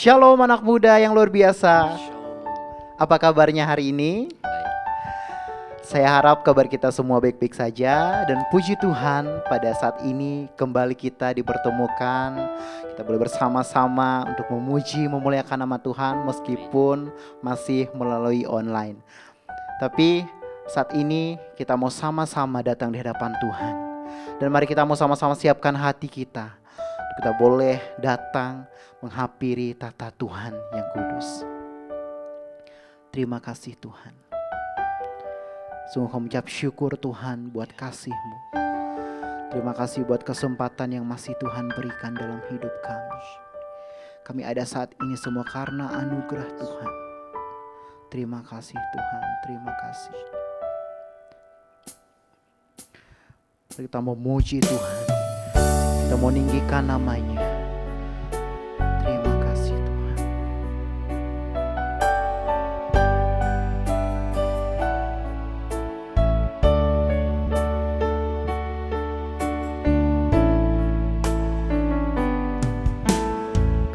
Shalom anak muda yang luar biasa. Apa kabarnya hari ini? Saya harap kabar kita semua baik-baik saja. Dan puji Tuhan pada saat ini kembali kita dipertemukan. Kita boleh bersama-sama untuk memuji, memuliakan nama Tuhan meskipun masih melalui online. Tapi saat ini kita mau sama-sama datang di hadapan Tuhan. Dan mari kita mau sama-sama siapkan hati kita. Kita boleh datang menghampiri tata Tuhan yang kudus. Terima kasih Tuhan. Sungguh kami mengucap syukur Tuhan buat kasih-Mu. Terima kasih buat kesempatan yang masih Tuhan berikan dalam hidup kami. Kami ada saat ini semua karena anugerah Tuhan. Terima kasih Tuhan, terima kasih. Kita memuji Tuhan. Kita mau meninggikan nama-Nya. Terima kasih Tuhan.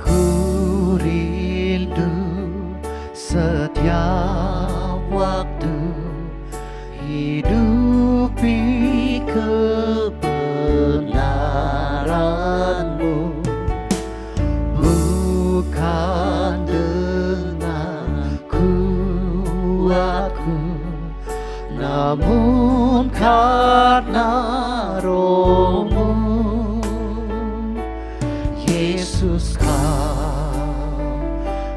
Ku rindu setiap waktu hidupi kebenaran-Mu, bukan dengan kuatku, namun karena Roh-Mu. Yesus, Kau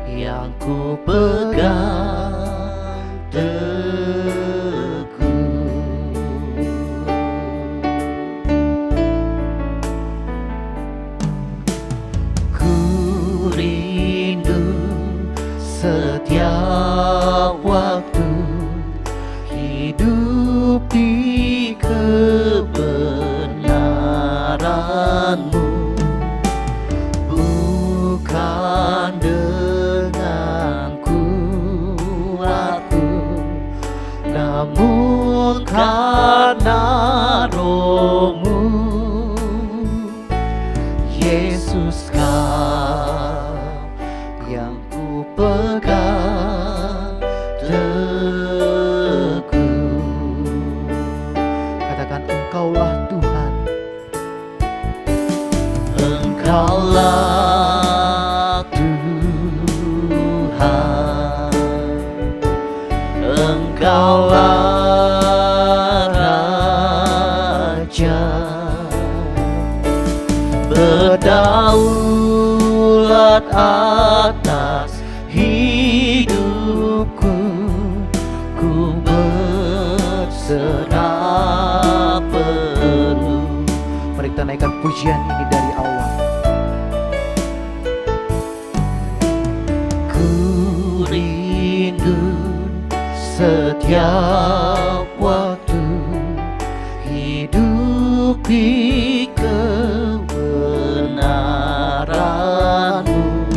yang ku pegang teguh. Ku rindu setiap waktu hidup di kebenaran-Mu, bukan dengan kuatku, namun karena Roh-Mu. Yesus, Kau yang ku pegang teguh. Katakan, Engkaulah Tuhan. Engkaulah Tuhan. Engkaulah Raja, berdaulat atas hidupku. Ku berserah penuh. Mari kita naikkan pujian ini dari awal. Ku rindu setiap waktu hidup di kebenaran-Mu,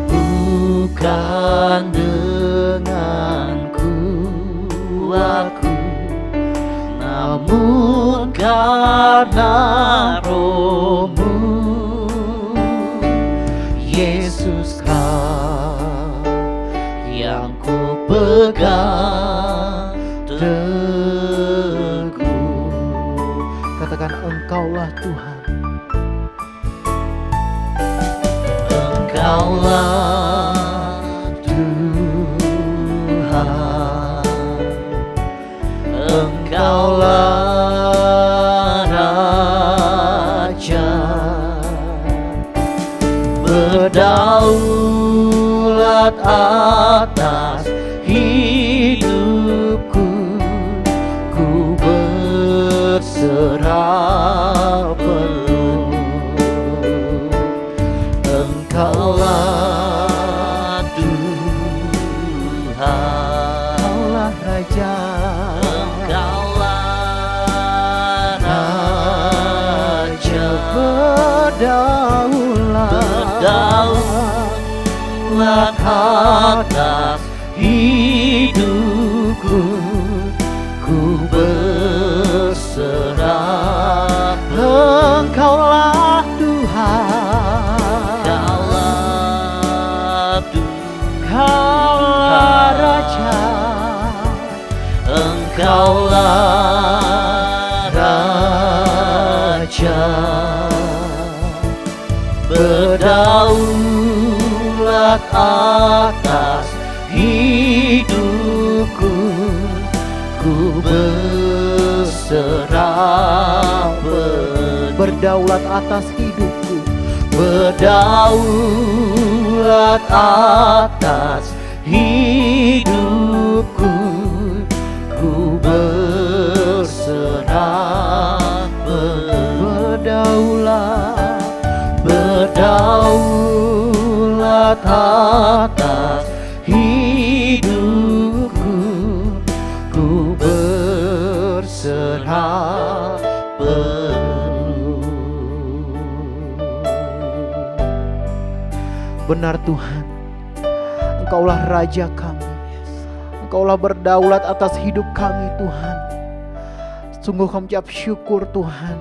bukan dengan kuatku, namun karena Roh-Mu. Yesus, Kau yang ku pegang teguh. Katakan, Engkaulah Tuhan. Engkaulah Tuhan. Engkaulah Raja, berdaulat atas hidupku. Ku berserah penuh. Engkaulah Tuhan. Engkaulah Raja. Engkaulah Raja, berdaulat atas hidupku. Ku berserah. Engkaulah Tuhan. Engkaulah Raja, berdaulat atas hidupku, ku berserah berdaulat atas hidupku, berdaulat atas hidupku, ku berserah berdaulat atas hidupku, ku berserah penuh. Benar Tuhan, Engkaulah Raja kami, Engkaulah berdaulat atas hidup kami Tuhan. Sungguh kami ucap syukur Tuhan,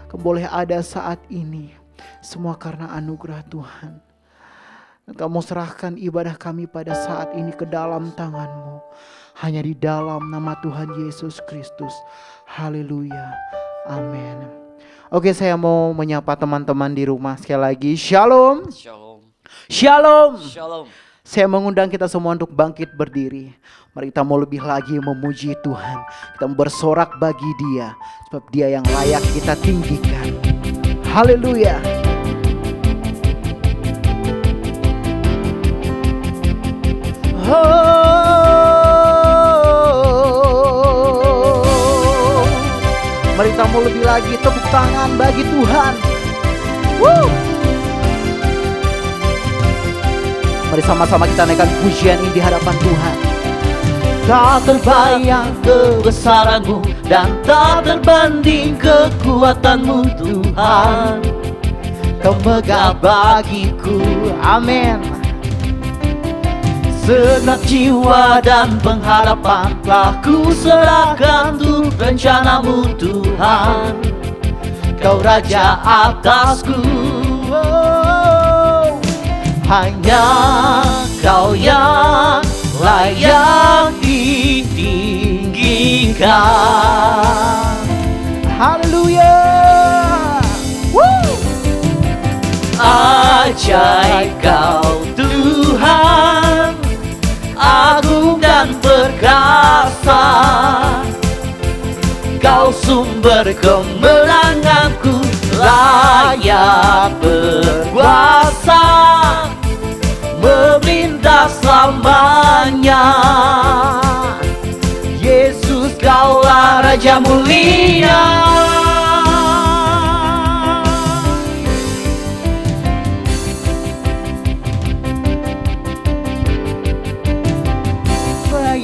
kami boleh ada saat ini, semua karena anugerah Tuhan. Dan Kamu serahkan ibadah kami pada saat ini ke dalam tangan-Mu, hanya di dalam nama Tuhan Yesus Kristus. Haleluya, amin. Oke, saya mau menyapa teman-teman di rumah sekali lagi. Shalom. Shalom. Shalom. Shalom. Saya mengundang kita semua untuk bangkit berdiri. Mari kita mau lebih lagi memuji Tuhan. Kita bersorak bagi Dia, sebab Dia yang layak kita tinggikan. Haleluya. Oh, mari kita mau lebih lagi tepuk tangan bagi Tuhan. Woo. Mari sama-sama kita naikkan pujian ini di hadapan Tuhan. Tak terbayang kebesaran-Mu dan tak terbanding kekuatan-Mu Tuhan. Kau megah bagiku, Amin. segenap jiwa dan pengharapan telah ku serahkan untuk rencana-Mu Tuhan. Kau Raja atasku, hanya Kau yang layak ditinggikan. Haleluya. Ajaib Kau Tuhan, agung dan perkasa. Kau sumber kemenanganku, layak berkuasa, memerintah selamanya. Yesus Kaulah Raja mulia.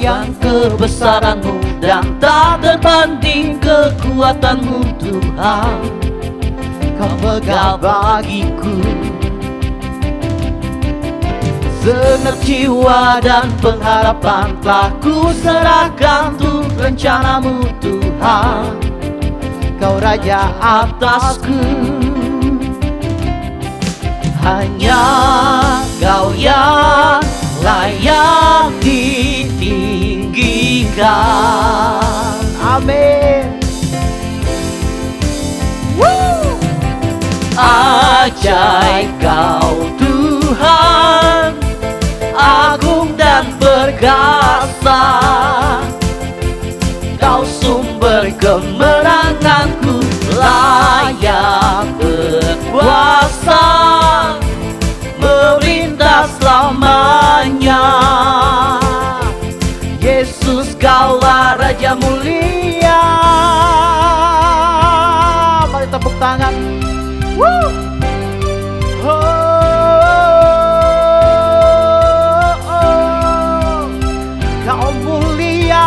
Yang kebesaran-Mu dan tak terbanding kekuatan-Mu Tuhan. Kau megah bagiku, segenap jiwa dan pengharapan telah ku serahkan untuk rencana-Mu Tuhan. Kau Raja atasku, hanya Kau yang layak ditinggikan. Amin. Ajaib Kau Tuhan, agung dan perkasa. Kau sumber kemenanganku, layak berkuasa, memerintah selamanya. Yesus Kaulah Raja mulia. Mari tepuk tangan. Kau mulia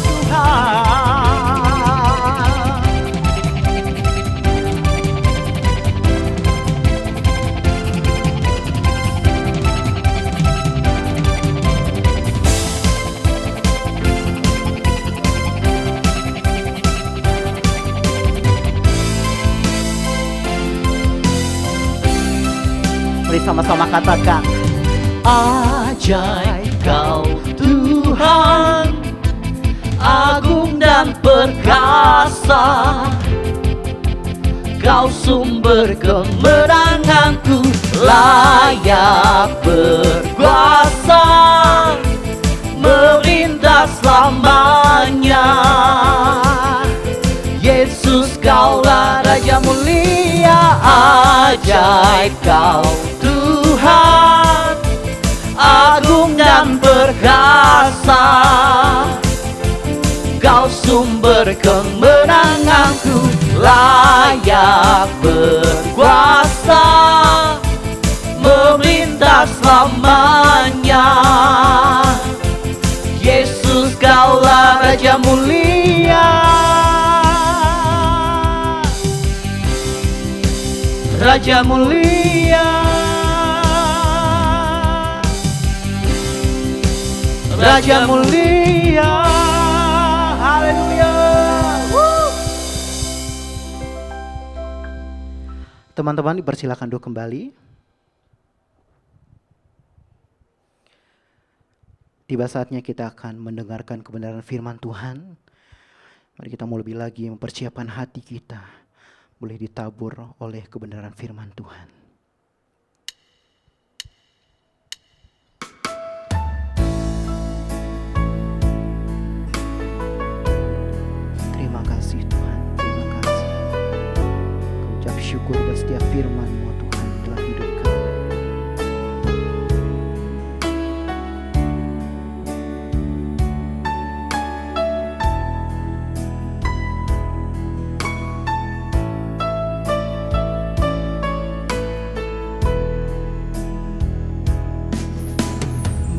Tuhan. Mari sama-sama katakan, ajaib Kau Tuhan, agung dan perkasa. Kau sumber kemenanganku, layak berkuasa, melintas selamanya. Yesus, Kaulah Raja mulia, ajaib Kau Tuhan, agung dan perkasa. Kau sumber kemenanganku, layak berkuasa, melintas selamanya. Yesus, Kaulah Raja mulia, Raja mulia, Raja mulia. Haleluya. Teman-teman dipersilakan duduk kembali. Tiba saatnya kita akan mendengarkan kebenaran firman Tuhan. Mari kita mau lebih lagi mempersiapkan hati kita, boleh ditabur oleh kebenaran firman Tuhan. Terima kasih Tuhan, terima kasih. Kau ucap syukur atas setiap firman-Mu Tuhan dalam hidup kami.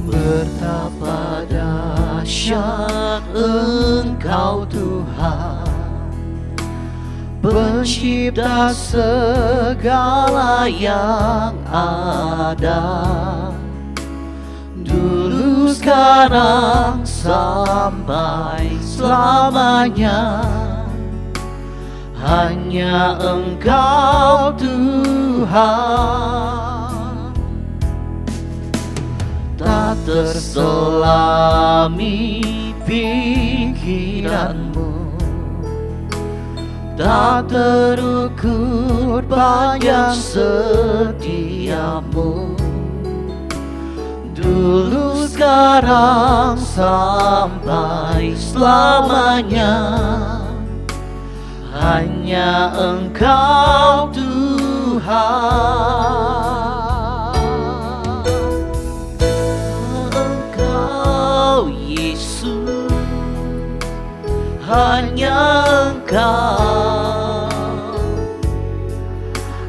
Betapa dahsyat Engkau Tuhan, pencipta segala yang ada, dulu sekarang sampai selamanya. Hanya Engkau Tuhan, tak terselami pikiran-Mu, tak terukur panjang setia-Mu, dulu sekarang sampai selamanya. Hanya Engkau Tuhan, Engkau Yesus, hanya Engkau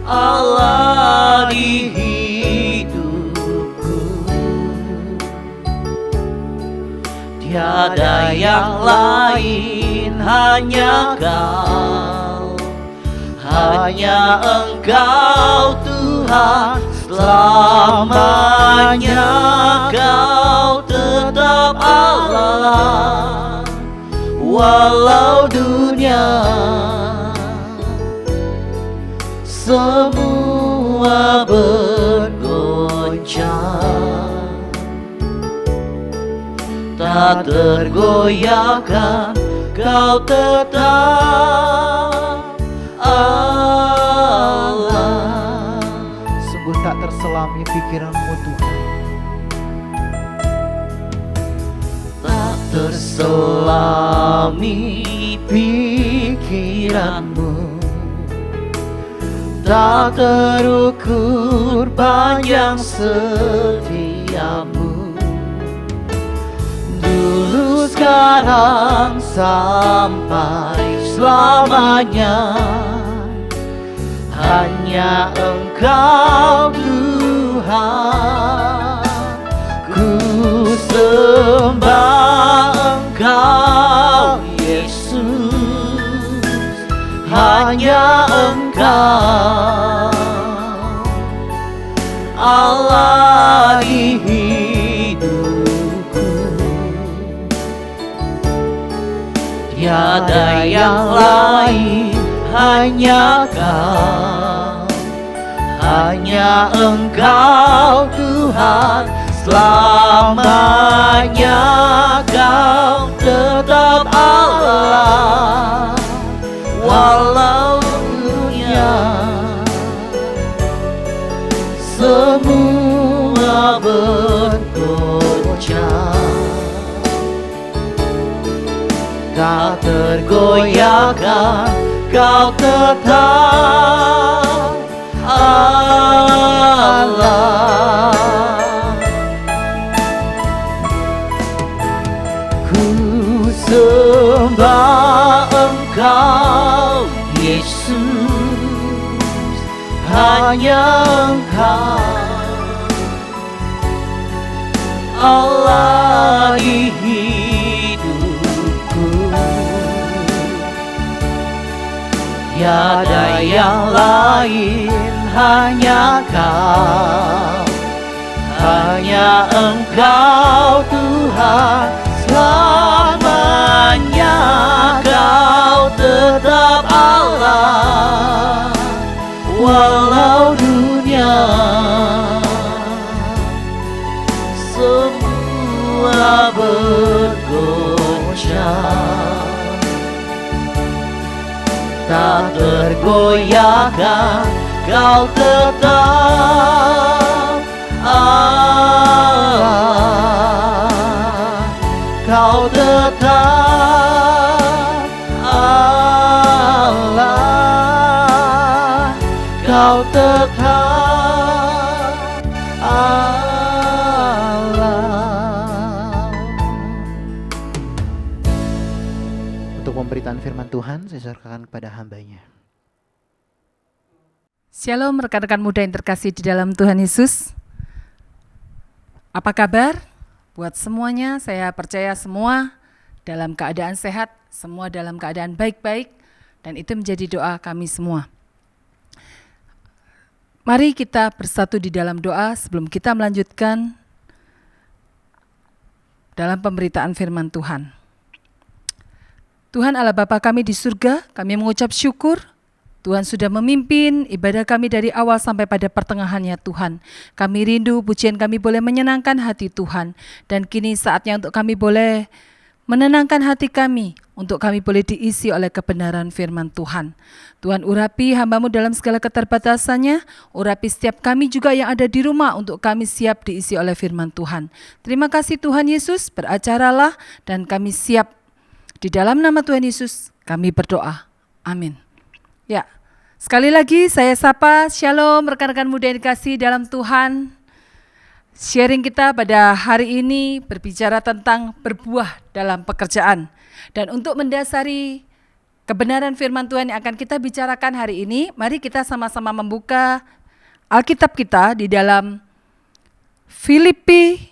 Allah di hidupku. Tiada yang lain, hanya Kau, hanya Engkau Tuhan. Selamanya Kau tetap Allah, walau dunia semua bergoncang, tak tergoyahkan Kau tetap Allah. Sungguh tak terselami pikiran-Mu Tuhan. Tak terselami pikiran-Mu, tak terukur panjang setia-Mu, dulu sekarang sampai selamanya. Hanya Engkau Tuhan, ku sembah Engkau Yesus, hanya Engkau Allah di hidupku. Tiada yang lain, hanya Kau, hanya Engkau Tuhan. Selamanya Kau tetap Allah, walau dunia tergoyahkan, Kau tetap Allah. Ku sembah Engkau Yesus, hanya Engkau Allah di hidupku. Tiada yang lain, hanya Kau, hanya Engkau Tuhan. Selamanya Kau tetap Allah, walau dunia semua bergoncang, tak tergoyahkan, Kau tetap Allah, Kau tetap Allah, Kau tetap Allah. Untuk pemberitaan firman Tuhan, saya serahkan kepada hamba-Nya. Shalom rekan-rekan muda yang terkasih di dalam Tuhan Yesus. Apa kabar? Buat semuanya, saya percaya semua dalam keadaan sehat, semua dalam keadaan baik-baik, dan itu menjadi doa kami semua. Mari kita bersatu di dalam doa sebelum kita melanjutkan dalam pemberitaan firman Tuhan. Tuhan Allah Bapa kami di surga, kami mengucap syukur Tuhan sudah memimpin ibadah kami dari awal sampai pada pertengahannya Tuhan. Kami rindu pujian kami boleh menyenangkan hati Tuhan. Dan kini saatnya untuk kami boleh menenangkan hati kami, untuk kami boleh diisi oleh kebenaran firman Tuhan. Tuhan urapi hamba-Mu dalam segala keterbatasannya, urapi setiap kami juga yang ada di rumah untuk kami siap diisi oleh firman Tuhan. Terima kasih Tuhan Yesus, beracaralah dan kami siap. Di dalam nama Tuhan Yesus kami berdoa. Amin. Ya, sekali lagi saya sapa, shalom rekan-rekan muda yang dikasihi dalam Tuhan. Sharing kita pada hari ini berbicara tentang berbuah dalam pekerjaan. Dan untuk mendasari kebenaran firman Tuhan yang akan kita bicarakan hari ini, mari kita sama-sama membuka Alkitab kita di dalam Filipi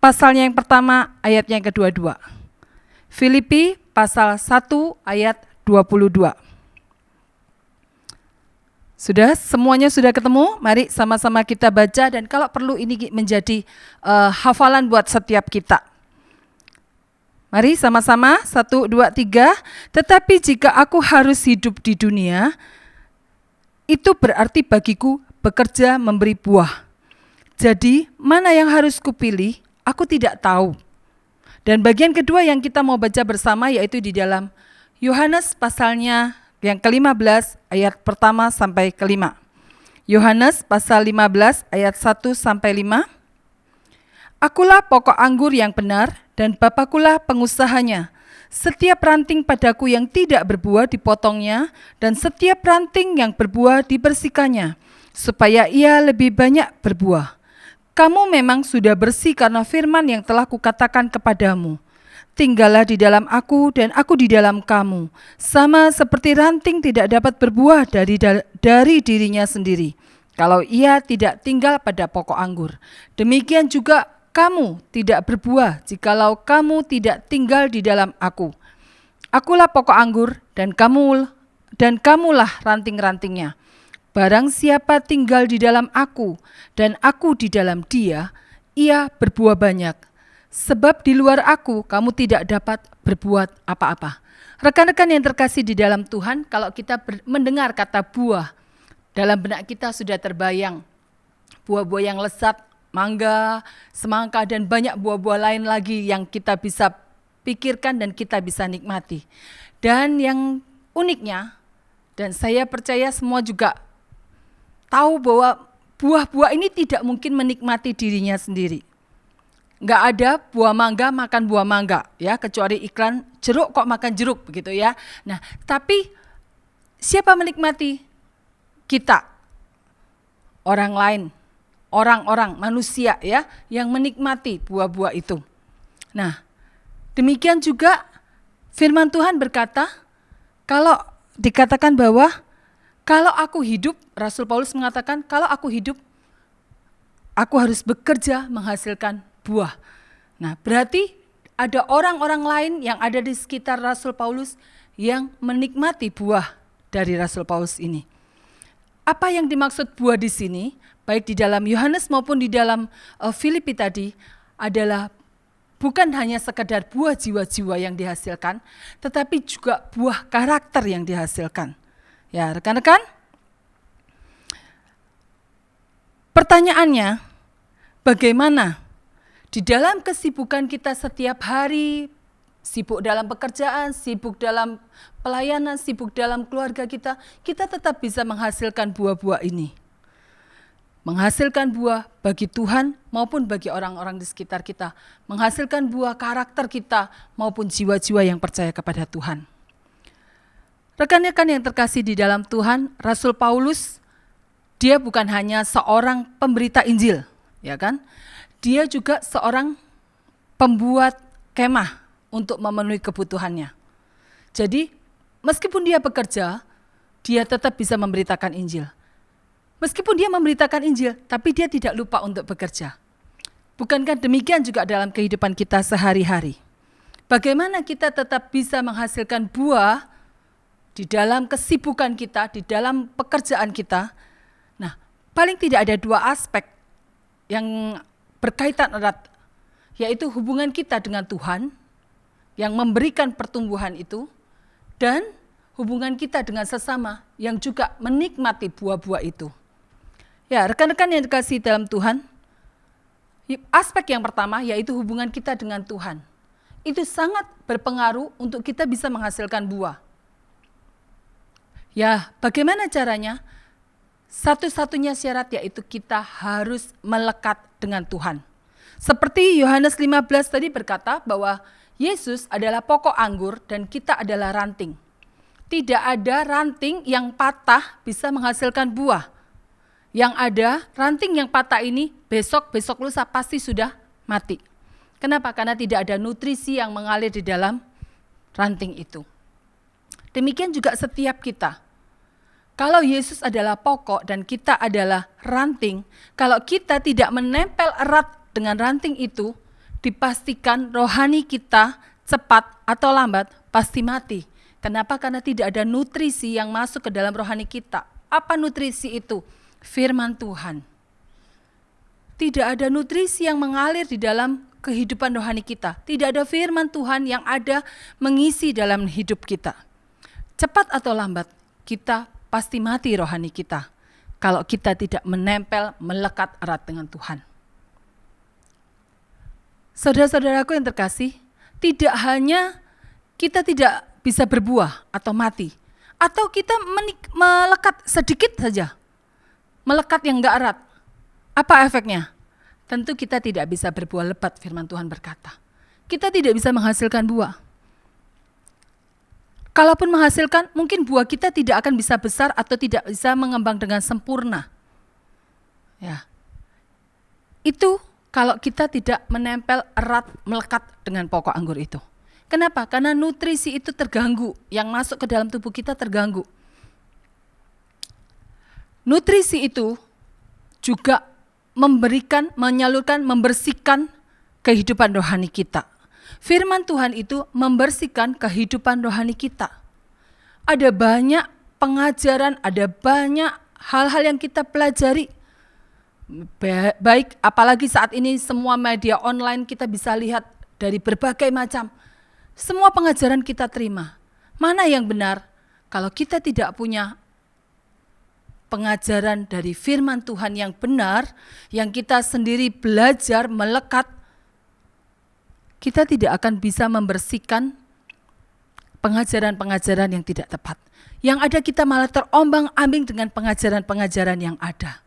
pasalnya yang pertama, ayatnya yang kedua-dua. Filipi pasal 1 ayat 22. Sudah, semuanya sudah ketemu? Mari sama-sama kita baca dan kalau perlu ini menjadi hafalan buat setiap kita. Mari sama-sama, 1, 2, 3. Tetapi jika aku harus hidup di dunia, itu berarti bagiku bekerja memberi buah. Jadi, mana yang harus kupilih, aku tidak tahu. Dan bagian kedua yang kita mau baca bersama yaitu di dalam Yohanes pasalnya yang ke-15 ayat pertama sampai ke-5. Yohanes pasal 15 ayat 1 sampai 5. Akulah pokok anggur yang benar dan Bapakulah pengusahanya. Setiap ranting padaku yang tidak berbuah dipotongnya dan setiap ranting yang berbuah dibersihkannya supaya ia lebih banyak berbuah. Kamu memang sudah bersih karena firman yang telah kukatakan kepadamu. Tinggallah di dalam aku dan aku di dalam kamu. Sama seperti ranting tidak dapat berbuah dari dirinya sendiri, kalau ia tidak tinggal pada pokok anggur. Demikian juga kamu tidak berbuah jikalau kamu tidak tinggal di dalam aku. Akulah pokok anggur dan kamulah ranting-rantingnya. Barang siapa tinggal di dalam aku dan aku di dalam dia, ia berbuah banyak. Sebab di luar aku, kamu tidak dapat berbuat apa-apa. Rekan-rekan yang terkasih di dalam Tuhan, kalau kita mendengar kata buah, dalam benak kita sudah terbayang buah-buah yang lezat, mangga, semangka, dan banyak buah-buah lain lagi yang kita bisa pikirkan dan kita bisa nikmati. Dan yang uniknya, dan saya percaya semua juga tahu bahwa buah-buah ini tidak mungkin menikmati dirinya sendiri. nggak ada buah mangga makan buah mangga, ya, kecuali iklan jeruk kok makan jeruk, begitu ya. Nah, tapi siapa menikmati? Kita, orang lain, orang-orang, manusia ya, yang menikmati buah-buah itu. Nah, demikian juga firman Tuhan berkata, kalau dikatakan bahwa kalau aku hidup, Rasul Paulus mengatakan, kalau aku hidup, aku harus bekerja menghasilkan buah. Nah, berarti ada orang-orang lain yang ada di sekitar Rasul Paulus yang menikmati buah dari Rasul Paulus ini. Apa yang dimaksud buah di sini, baik di dalam Yohanes maupun di dalam Filipi tadi, adalah bukan hanya sekedar buah jiwa-jiwa yang dihasilkan, tetapi juga buah karakter yang dihasilkan. Ya, rekan-rekan, pertanyaannya, bagaimana di dalam kesibukan kita setiap hari, sibuk dalam pekerjaan, sibuk dalam pelayanan, sibuk dalam keluarga kita tetap bisa menghasilkan buah-buah ini. Menghasilkan buah bagi Tuhan maupun bagi orang-orang di sekitar kita. Menghasilkan buah karakter kita maupun jiwa-jiwa yang percaya kepada Tuhan. Rekan-rekan yang terkasih di dalam Tuhan, Rasul Paulus, dia bukan hanya seorang pemberita Injil, ya kan? Dia juga seorang pembuat kemah untuk memenuhi kebutuhannya. Jadi, meskipun dia bekerja, dia tetap bisa memberitakan Injil. Meskipun dia memberitakan Injil, tapi dia tidak lupa untuk bekerja. Bukankah demikian juga dalam kehidupan kita sehari-hari? Bagaimana kita tetap bisa menghasilkan buah di dalam kesibukan kita, di dalam pekerjaan kita? Nah, paling tidak ada dua aspek yang berkaitan erat, yaitu hubungan kita dengan Tuhan yang memberikan pertumbuhan itu, dan hubungan kita dengan sesama yang juga menikmati buah-buah itu. Ya, rekan-rekan yang dikasihi dalam Tuhan, aspek yang pertama yaitu hubungan kita dengan Tuhan. Itu sangat berpengaruh untuk kita bisa menghasilkan buah. Ya, bagaimana caranya? Satu-satunya syarat yaitu kita harus melekat dengan Tuhan. Seperti Yohanes 15 tadi berkata bahwa Yesus adalah pokok anggur dan kita adalah ranting. Tidak ada ranting yang patah bisa menghasilkan buah. Yang ada ranting yang patah ini besok lusa pasti sudah mati. Kenapa? Karena tidak ada nutrisi yang mengalir di dalam ranting itu. Demikian juga setiap kita. Kalau Yesus adalah pokok dan kita adalah ranting, kalau kita tidak menempel erat dengan ranting itu, dipastikan rohani kita cepat atau lambat pasti mati. Kenapa? Karena tidak ada nutrisi yang masuk ke dalam rohani kita. Apa nutrisi itu? Firman Tuhan. Tidak ada nutrisi yang mengalir di dalam kehidupan rohani kita. Tidak ada firman Tuhan yang ada mengisi dalam hidup kita. Cepat atau lambat, kita pasti mati rohani kita kalau kita tidak menempel, melekat erat dengan Tuhan. Saudara-saudaraku yang terkasih, tidak hanya kita tidak bisa berbuah atau mati, atau kita melekat sedikit saja, melekat yang enggak erat. Apa efeknya? Tentu kita tidak bisa berbuah lebat, firman Tuhan berkata. Kita tidak bisa menghasilkan buah. Kalaupun menghasilkan, mungkin buah kita tidak akan bisa besar atau tidak bisa mengembang dengan sempurna. Ya. Itu kalau kita tidak menempel erat, melekat dengan pokok anggur itu. Kenapa? Karena nutrisi itu terganggu, yang masuk ke dalam tubuh kita terganggu. Nutrisi itu juga memberikan, menyalurkan, membersihkan kehidupan rohani kita. Firman Tuhan itu membersihkan kehidupan rohani kita. Ada banyak pengajaran, ada banyak hal-hal yang kita pelajari. Baik, apalagi saat ini semua media online kita bisa lihat dari berbagai macam. Semua pengajaran kita terima. Mana yang benar? Kalau kita tidak punya pengajaran dari firman Tuhan yang benar, yang kita sendiri belajar, melekat, kita tidak akan bisa membersihkan pengajaran-pengajaran yang tidak tepat. Yang ada kita malah terombang-ambing dengan pengajaran-pengajaran yang ada.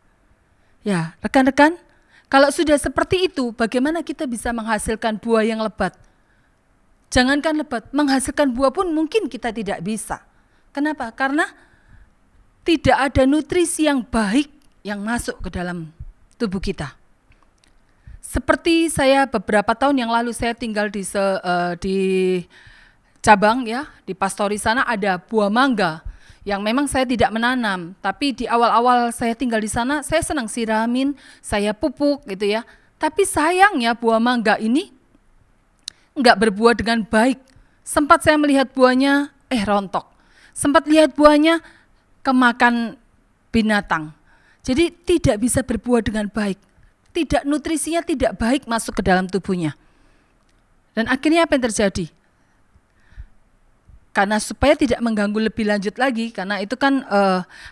Ya, rekan-rekan, Kalau sudah seperti itu, bagaimana kita bisa menghasilkan buah yang lebat? Jangankan lebat, menghasilkan buah pun mungkin kita tidak bisa. Kenapa? Karena tidak ada nutrisi yang baik yang masuk ke dalam tubuh kita. Seperti saya beberapa tahun yang lalu saya tinggal di cabang ya, di pastori sana ada buah mangga yang memang saya tidak menanam, tapi di awal-awal saya tinggal di sana saya senang siramin, saya pupuk gitu ya. Tapi sayangnya buah mangga ini enggak berbuah dengan baik. Sempat saya melihat buahnya rontok. Sempat lihat buahnya kemakan binatang. Jadi tidak bisa berbuah dengan baik. Tidak, nutrisinya tidak baik masuk ke dalam tubuhnya. Dan akhirnya apa yang terjadi? Karena supaya tidak mengganggu lebih lanjut lagi, karena itu kan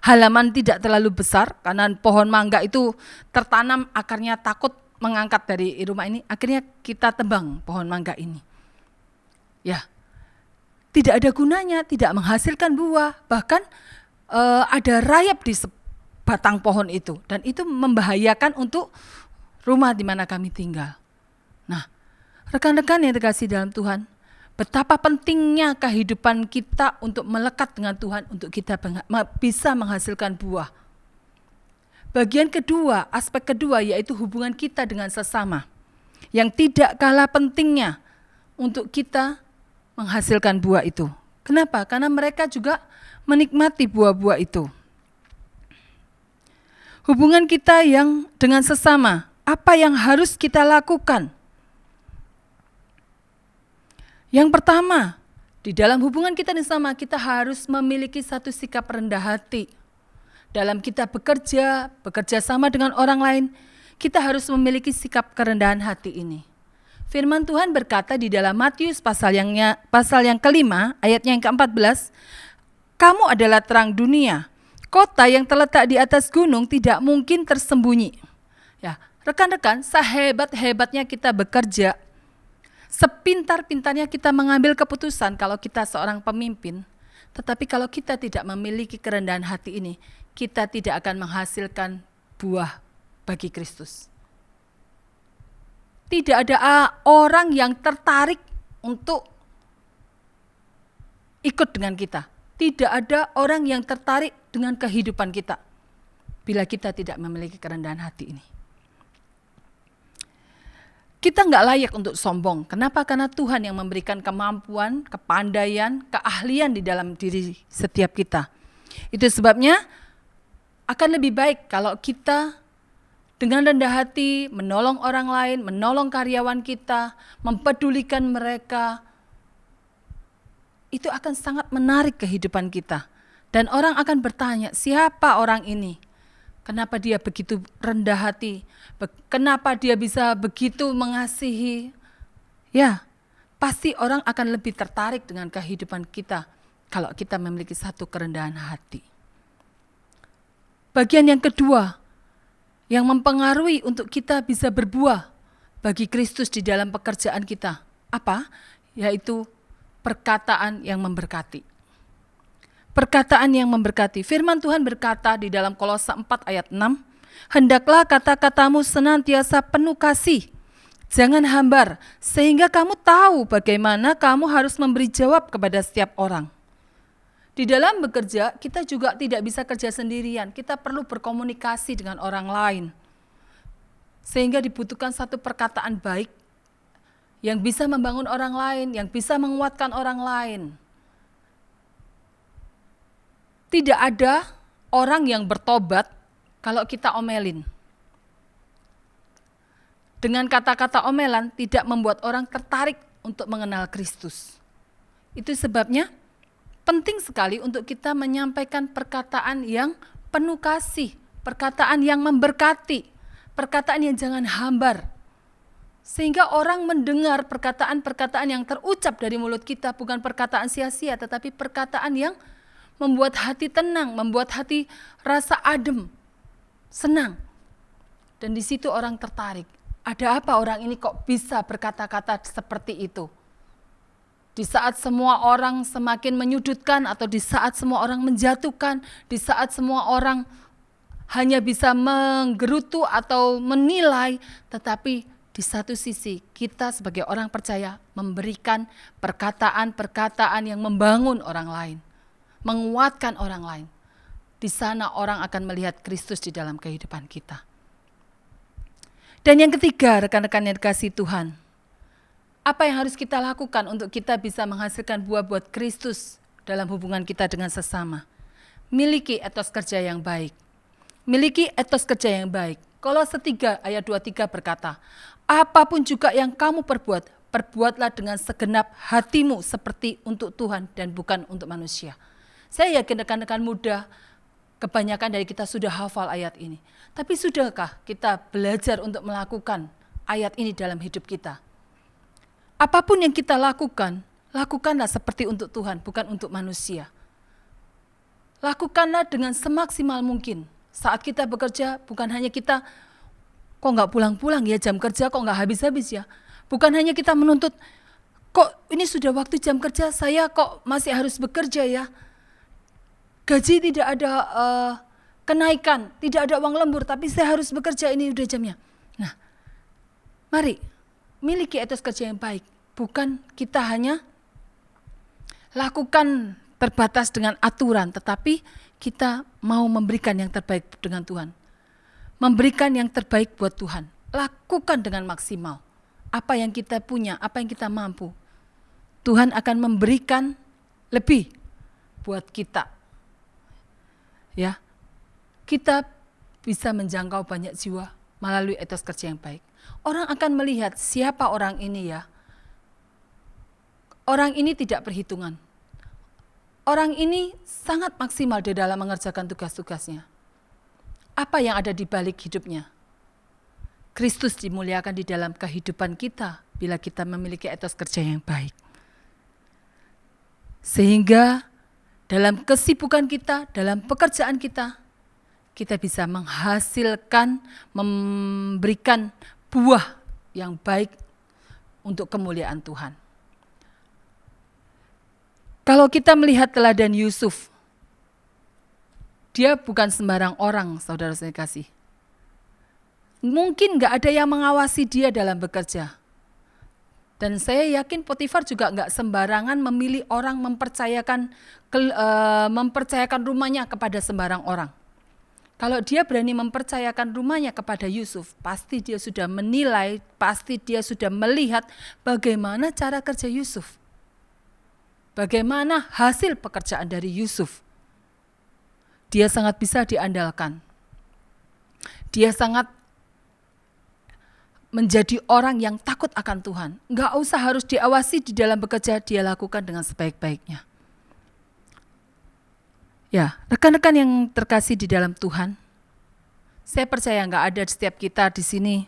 halaman tidak terlalu besar, karena pohon mangga itu tertanam akarnya takut mengangkat dari rumah ini, akhirnya kita tebang pohon mangga ini. Ya, tidak ada gunanya, tidak menghasilkan buah, bahkan ada rayap di batang pohon itu, dan itu membahayakan untuk rumah di mana kami tinggal. Nah, rekan-rekan yang terkasih dalam Tuhan, betapa pentingnya kehidupan kita untuk melekat dengan Tuhan, untuk kita bisa menghasilkan buah. Bagian kedua, aspek kedua yaitu hubungan kita dengan sesama, yang tidak kalah pentingnya untuk kita menghasilkan buah itu. Kenapa? Karena mereka juga menikmati buah-buah itu. Hubungan kita yang dengan sesama, apa yang harus kita lakukan? Yang pertama, di dalam hubungan kita sama, kita harus memiliki satu sikap rendah hati. Dalam kita bekerja sama dengan orang lain, kita harus memiliki sikap kerendahan hati ini. Firman Tuhan berkata di dalam Matius pasal yang kelima, ayatnya yang ke-14, kamu adalah terang dunia. Kota yang terletak di atas gunung tidak mungkin tersembunyi. Ya, rekan-rekan, sehebat-hebatnya kita bekerja, sepintar-pintarnya kita mengambil keputusan kalau kita seorang pemimpin, tetapi kalau kita tidak memiliki kerendahan hati ini, kita tidak akan menghasilkan buah bagi Kristus. Tidak ada orang yang tertarik untuk ikut dengan kita. Tidak ada orang yang tertarik dengan kehidupan kita bila kita tidak memiliki kerendahan hati ini. Kita nggak layak untuk sombong. Kenapa? Karena Tuhan yang memberikan kemampuan, kepandaian, keahlian di dalam diri setiap kita. Itu sebabnya akan lebih baik kalau kita dengan rendah hati menolong orang lain, menolong karyawan kita, mempedulikan mereka. Itu akan sangat menarik kehidupan kita. Dan orang akan bertanya, siapa orang ini? Kenapa dia begitu rendah hati? Kenapa dia bisa begitu mengasihi? Ya, pasti orang akan lebih tertarik dengan kehidupan kita kalau kita memiliki satu kerendahan hati. Bagian yang kedua, yang mempengaruhi untuk kita bisa berbuah bagi Kristus di dalam pekerjaan kita. Apa? Yaitu perkataan yang memberkati. Perkataan yang memberkati. Firman Tuhan berkata di dalam Kolose 4 ayat 6, hendaklah kata-katamu senantiasa penuh kasih, jangan hambar, sehingga kamu tahu bagaimana kamu harus memberi jawab kepada setiap orang. Di dalam bekerja, kita juga tidak bisa kerja sendirian, kita perlu berkomunikasi dengan orang lain. Sehingga dibutuhkan satu perkataan baik, yang bisa membangun orang lain, yang bisa menguatkan orang lain. Tidak ada orang yang bertobat kalau kita omelin. Dengan kata-kata omelan tidak membuat orang tertarik untuk mengenal Kristus. Itu sebabnya penting sekali untuk kita menyampaikan perkataan yang penuh kasih, perkataan yang memberkati, perkataan yang jangan hambar. Sehingga orang mendengar perkataan-perkataan yang terucap dari mulut kita bukan perkataan sia-sia, tetapi perkataan yang membuat hati tenang, membuat hati rasa adem, senang. Dan di situ orang tertarik. Ada apa orang ini kok bisa berkata-kata seperti itu? Di saat semua orang semakin menyudutkan atau di saat semua orang menjatuhkan, di saat semua orang hanya bisa menggerutu atau menilai, tetapi di satu sisi kita sebagai orang percaya memberikan perkataan-perkataan yang membangun orang lain, menguatkan orang lain. Di sana orang akan melihat Kristus di dalam kehidupan kita. Dan yang ketiga, rekan-rekan yang dikasihi Tuhan, apa yang harus kita lakukan untuk kita bisa menghasilkan buah buat Kristus dalam hubungan kita dengan sesama? Miliki etos kerja yang baik. Miliki etos kerja yang baik. Kolose 3 ayat 23 berkata, apapun juga yang kamu perbuat, perbuatlah dengan segenap hatimu seperti untuk Tuhan dan bukan untuk manusia. Saya yakin rekan-rekan muda, kebanyakan dari kita sudah hafal ayat ini. Tapi sudahkah kita belajar untuk melakukan ayat ini dalam hidup kita? Apapun yang kita lakukan, lakukanlah seperti untuk Tuhan, bukan untuk manusia. Lakukanlah dengan semaksimal mungkin. Saat kita bekerja, bukan hanya kita, kok nggak pulang-pulang ya jam kerja, kok nggak habis-habis ya. Bukan hanya kita menuntut, kok ini sudah waktu jam kerja, saya kok masih harus bekerja ya. Gaji tidak ada kenaikan, tidak ada uang lembur, tapi saya harus bekerja, ini udah jamnya. Nah, mari miliki etos kerja yang baik. Bukan kita hanya lakukan terbatas dengan aturan, tetapi kita mau memberikan yang terbaik dengan Tuhan. Memberikan yang terbaik buat Tuhan. Lakukan dengan maksimal. Apa yang kita punya, apa yang kita mampu. Tuhan akan memberikan lebih buat kita. Ya, kita bisa menjangkau banyak jiwa melalui etos kerja yang baik. Orang akan melihat siapa orang ini ya. Orang ini tidak perhitungan. Orang ini sangat maksimal di dalam mengerjakan tugas-tugasnya. Apa yang ada di balik hidupnya? Kristus dimuliakan di dalam kehidupan kita bila kita memiliki etos kerja yang baik. Sehingga dalam kesibukan kita, dalam pekerjaan kita, kita bisa menghasilkan, memberikan buah yang baik untuk kemuliaan Tuhan. Kalau kita melihat teladan Yusuf, dia bukan sembarang orang, saudara saya kasih. Mungkin gak ada yang mengawasi dia dalam bekerja. Dan saya yakin Potifar juga gak sembarangan memilih orang mempercayakan rumahnya kepada sembarang orang. Kalau dia berani mempercayakan rumahnya kepada Yusuf, pasti dia sudah menilai, pasti dia sudah melihat bagaimana cara kerja Yusuf. Bagaimana hasil pekerjaan dari Yusuf. Dia sangat bisa diandalkan. Dia sangat menjadi orang yang takut akan Tuhan. Enggak usah harus diawasi di dalam bekerja, dia lakukan dengan sebaik-baiknya. Ya, rekan-rekan yang terkasih di dalam Tuhan, saya percaya enggak ada setiap kita di sini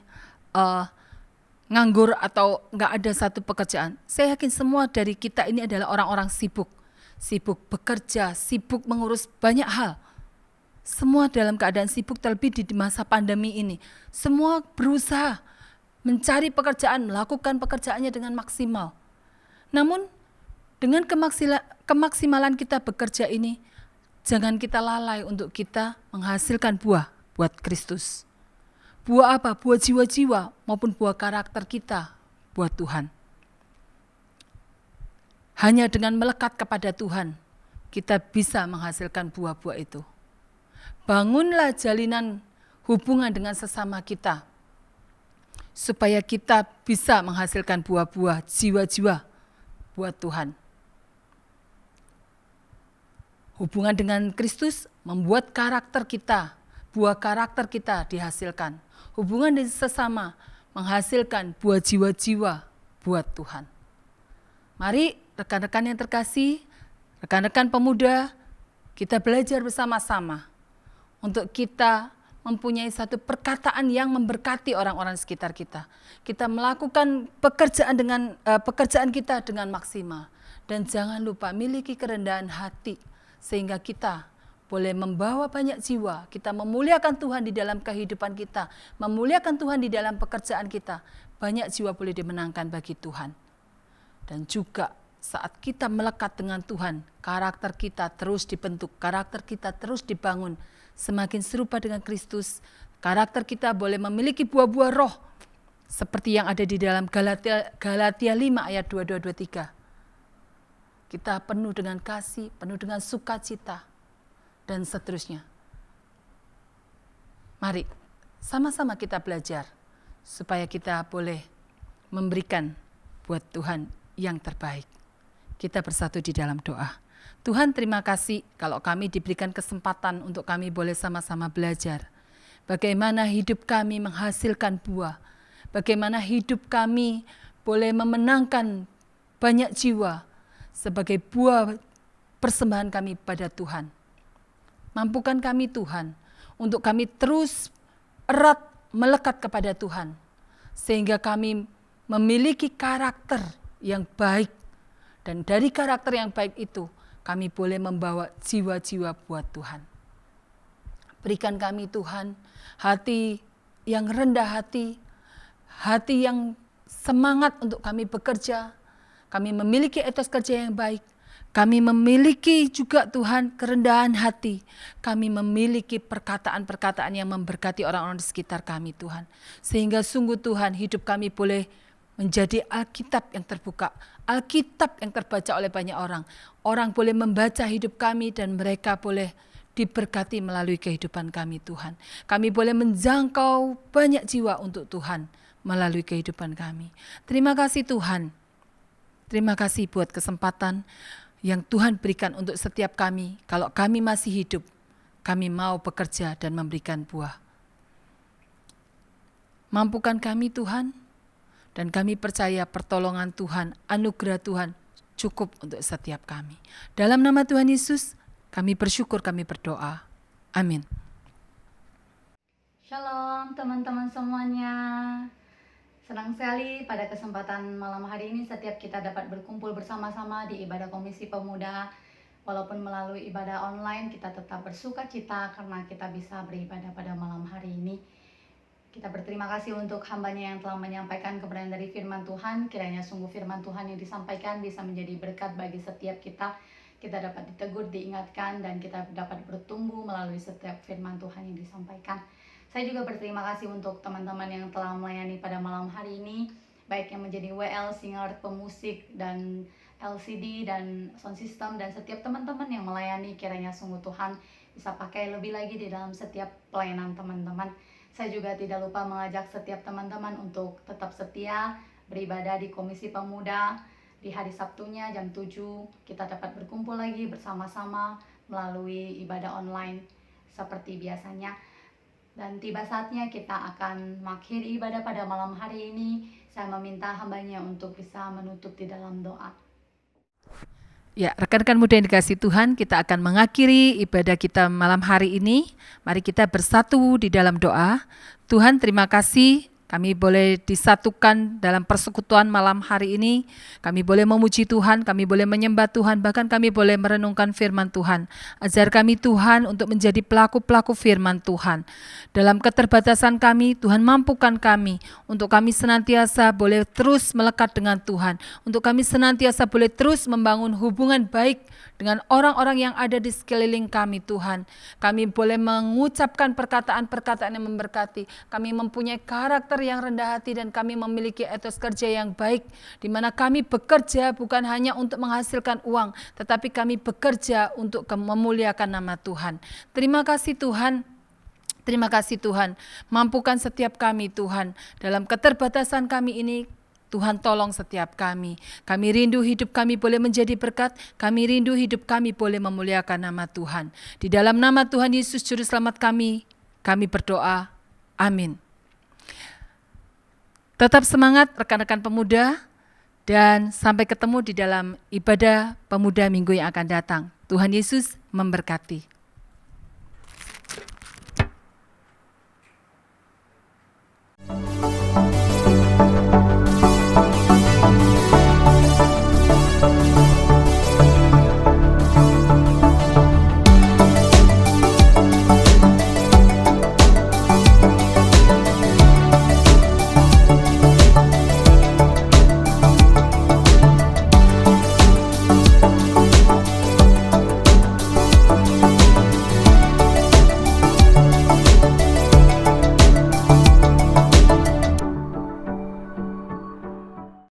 nganggur atau enggak ada satu pekerjaan. Saya yakin semua dari kita ini adalah orang-orang sibuk. Sibuk bekerja, sibuk mengurus banyak hal. Semua dalam keadaan sibuk, terlebih di masa pandemi ini. Semua berusaha mencari pekerjaan, melakukan pekerjaannya dengan maksimal. Namun dengan kemaksimalan kita bekerja ini, jangan kita lalai untuk kita menghasilkan buah buat Kristus. Buah apa? Buah jiwa-jiwa maupun buah karakter kita buat Tuhan. Hanya dengan melekat kepada Tuhan, kita bisa menghasilkan buah-buah itu. Bangunlah jalinan hubungan dengan sesama kita, supaya kita bisa menghasilkan buah-buah jiwa-jiwa buat Tuhan. Hubungan dengan Kristus membuat karakter kita, buah karakter kita dihasilkan. Hubungan dengan sesama menghasilkan buah jiwa-jiwa buat Tuhan. Mari rekan-rekan yang terkasih, rekan-rekan pemuda, kita belajar bersama-sama untuk kita mempunyai satu perkataan yang memberkati orang-orang sekitar kita. Kita melakukan pekerjaan kita dengan maksimal. Dan jangan lupa miliki kerendahan hati sehingga kita boleh membawa banyak jiwa. Kita memuliakan Tuhan di dalam kehidupan kita, memuliakan Tuhan di dalam pekerjaan kita. Banyak jiwa boleh dimenangkan bagi Tuhan. Dan juga saat kita melekat dengan Tuhan, karakter kita terus dibentuk, karakter kita terus dibangun, semakin serupa dengan Kristus. Karakter kita boleh memiliki buah-buah roh, seperti yang ada di dalam Galatia 5 ayat 22-23. Kita penuh dengan kasih, penuh dengan sukacita, dan seterusnya. Mari, sama-sama kita belajar, supaya kita boleh memberikan buat Tuhan yang terbaik. Kita bersatu di dalam doa. Tuhan, terima kasih kalau kami diberikan kesempatan untuk kami boleh sama-sama belajar. Bagaimana hidup kami menghasilkan buah. Bagaimana hidup kami boleh memenangkan banyak jiwa sebagai buah persembahan kami pada Tuhan. Mampukan kami Tuhan untuk kami terus erat melekat kepada Tuhan. Sehingga kami memiliki karakter yang baik. Dan dari karakter yang baik itu, kami boleh membawa jiwa-jiwa buat Tuhan. Berikan kami Tuhan, hati yang rendah hati yang semangat untuk kami bekerja. Kami memiliki etos kerja yang baik. Kami memiliki juga Tuhan kerendahan hati. Kami memiliki perkataan-perkataan yang memberkati orang-orang di sekitar kami Tuhan. Sehingga sungguh Tuhan hidup kami boleh menjadi Alkitab yang terbuka, Alkitab yang terbaca oleh banyak orang. Orang boleh membaca hidup kami dan mereka boleh diberkati melalui kehidupan kami Tuhan. Kami boleh menjangkau banyak jiwa untuk Tuhan melalui kehidupan kami. Terima kasih Tuhan. Terima kasih buat kesempatan yang Tuhan berikan untuk setiap kami. Kalau kami masih hidup, kami mau bekerja dan memberikan buah. Mampukan kami Tuhan. Dan kami percaya pertolongan Tuhan, anugerah Tuhan cukup untuk setiap kami. Dalam nama Tuhan Yesus, kami bersyukur, kami berdoa. Amin. Shalom teman-teman semuanya. Senang sekali pada kesempatan malam hari ini setiap kita dapat berkumpul bersama-sama di ibadah Komisi Pemuda. Walaupun melalui ibadah online, kita tetap bersuka cita karena kita bisa beribadah pada malam hari ini. Kita berterima kasih untuk hambanya yang telah menyampaikan kebenaran dari firman Tuhan. Kiranya sungguh firman Tuhan yang disampaikan bisa menjadi berkat bagi setiap kita. Kita dapat ditegur, diingatkan, dan kita dapat bertumbuh melalui setiap firman Tuhan yang disampaikan. Saya juga berterima kasih untuk teman-teman yang telah melayani pada malam hari ini. Baik yang menjadi WL, singer, pemusik, dan LCD, dan sound system, dan setiap teman-teman yang melayani. Kiranya sungguh Tuhan bisa pakai lebih lagi di dalam setiap pelayanan teman-teman. Saya juga tidak lupa mengajak setiap teman-teman untuk tetap setia beribadah di Komisi Pemuda. Di hari Sabtunya jam 7 kita dapat berkumpul lagi bersama-sama melalui ibadah online seperti biasanya. Dan tiba saatnya kita akan mengakhiri ibadah pada malam hari ini. Saya meminta hambanya untuk bisa menutup di dalam doa. Ya, rekan-rekan muda yang dikasihi Tuhan, kita akan mengakhiri ibadah kita malam hari ini. Mari kita bersatu di dalam doa. Tuhan, terima kasih kami boleh disatukan dalam persekutuan malam hari ini. Kami boleh memuji Tuhan, kami boleh menyembah Tuhan, bahkan kami boleh merenungkan firman Tuhan. Ajar kami Tuhan untuk menjadi pelaku-pelaku firman Tuhan. Dalam keterbatasan kami, Tuhan mampukan kami untuk kami senantiasa boleh terus melekat dengan Tuhan. Untuk kami senantiasa boleh terus membangun hubungan baik dengan orang-orang yang ada di sekeliling kami Tuhan. Kami boleh mengucapkan perkataan-perkataan yang memberkati. Kami mempunyai karakter yang rendah hati dan kami memiliki etos kerja yang baik. Di mana kami bekerja bukan hanya untuk menghasilkan uang, tetapi kami bekerja untuk memuliakan nama Tuhan. Terima kasih Tuhan. Terima kasih Tuhan. Mampukan setiap kami Tuhan. Dalam keterbatasan kami ini, Tuhan tolong setiap kami. Kami rindu hidup kami boleh menjadi berkat. Kami rindu hidup kami boleh memuliakan nama Tuhan. Di dalam nama Tuhan Yesus Juru Selamat kami berdoa. Amin. Tetap semangat rekan-rekan pemuda dan sampai ketemu di dalam ibadah pemuda minggu yang akan datang. Tuhan Yesus memberkati.